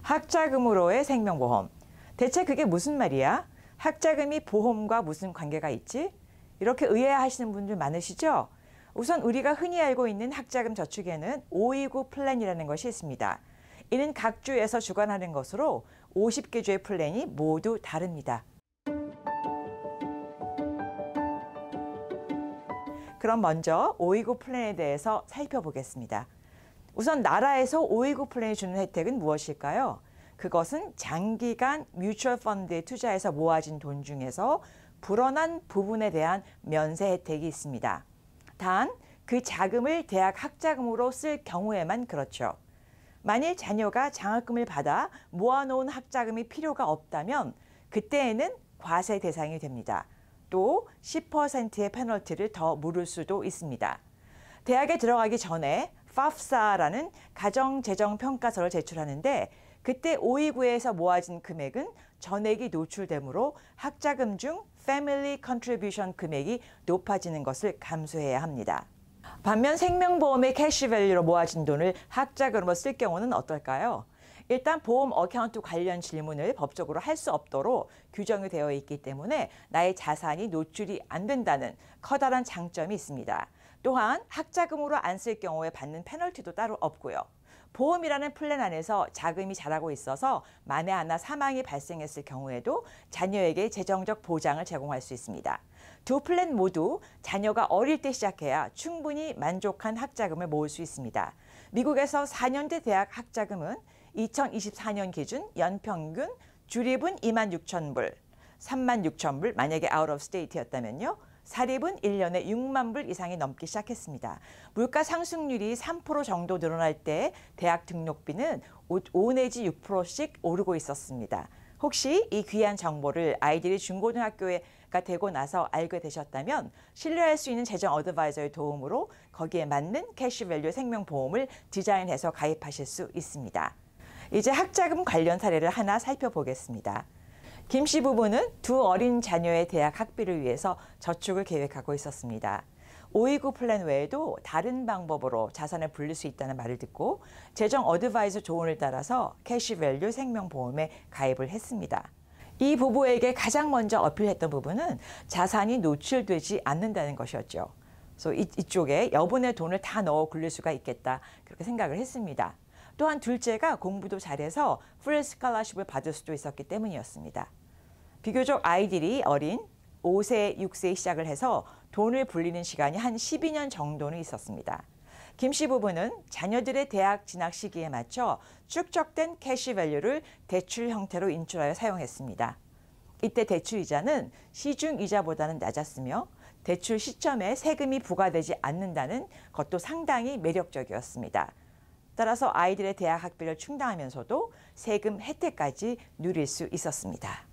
학자금으로의 생명보험. 대체 그게 무슨 말이야? 학자금이 보험과 무슨 관계가 있지? 이렇게 의아해하시는 분들 많으시죠? 우선 우리가 흔히 알고 있는 학자금 저축에는 529 플랜이라는 것이 있습니다. 이는 각 주에서 주관하는 것으로 50개 주의 플랜이 모두 다릅니다. 그럼 먼저 529 플랜에 대해서 살펴보겠습니다. 우선 나라에서 529 플랜이 주는 혜택은 무엇일까요? 그것은 장기간 뮤추얼 펀드에 투자해서 모아진 돈 중에서 불어난 부분에 대한 면세 혜택이 있습니다. 단, 그 자금을 대학 학자금으로 쓸 경우에만 그렇죠. 만일 자녀가 장학금을 받아 모아놓은 학자금이 필요가 없다면 그때에는 과세 대상이 됩니다. 또 10%의 페널티를 더 물을 수도 있습니다. 대학에 들어가기 전에 FAFSA라는 가정재정평가서를 제출하는데 그때 529에서 모아진 금액은 전액이 노출되므로 학자금 중 Family Contribution 금액이 높아지는 것을 감수해야 합니다. 반면 생명보험의 캐시밸류로 모아진 돈을 학자금으로 쓸 경우는 어떨까요? 일단 보험 어카운트 관련 질문을 법적으로 할 수 없도록 규정이 되어 있기 때문에 나의 자산이 노출이 안 된다는 커다란 장점이 있습니다. 또한 학자금으로 안 쓸 경우에 받는 페널티도 따로 없고요. 보험이라는 플랜 안에서 자금이 자라고 있어서 만에 하나 사망이 발생했을 경우에도 자녀에게 재정적 보장을 제공할 수 있습니다. 두 플랜 모두 자녀가 어릴 때 시작해야 충분히 만족한 학자금을 모을 수 있습니다. 미국에서 4년제 대학 학자금은 2024년 기준 연평균 주립은 26,000불, 36,000불 만약에 아웃 오브 스테이트였다면요. 사립은 1년에 6만 불 이상이 넘기 시작했습니다. 물가 상승률이 3% 정도 늘어날 때 대학 등록비는 5 내지 6%씩 오르고 있었습니다. 혹시 이 귀한 정보를 아이들이 중고등학교가 되고 나서 알게 되셨다면 신뢰할 수 있는 재정 어드바이저의 도움으로 거기에 맞는 캐시밸류 생명보험을 디자인해서 가입하실 수 있습니다. 이제 학자금 관련 사례를 하나 살펴보겠습니다. 김 씨 부부는 두 어린 자녀의 대학 학비를 위해서 저축을 계획하고 있었습니다. 529 플랜 외에도 다른 방법으로 자산을 불릴 수 있다는 말을 듣고 재정 어드바이저 조언을 따라서 캐시밸류 생명보험에 가입을 했습니다. 이 부부에게 가장 먼저 어필했던 부분은 자산이 노출되지 않는다는 것이었죠. 그래서 이쪽에 여분의 돈을 다 넣어 굴릴 수가 있겠다 그렇게 생각을 했습니다. 또한 둘째가 공부도 잘해서 프리 스칼러십을 받을 수도 있었기 때문이었습니다. 비교적 아이들이 어린 5세, 6세에 시작을 해서 돈을 불리는 시간이 한 12년 정도는 있었습니다. 김 씨 부부는 자녀들의 대학 진학 시기에 맞춰 축적된 캐시밸류를 대출 형태로 인출하여 사용했습니다. 이때 대출 이자는 시중 이자보다는 낮았으며 대출 시점에 세금이 부과되지 않는다는 것도 상당히 매력적이었습니다. 따라서 아이들의 대학 학비를 충당하면서도 세금 혜택까지 누릴 수 있었습니다.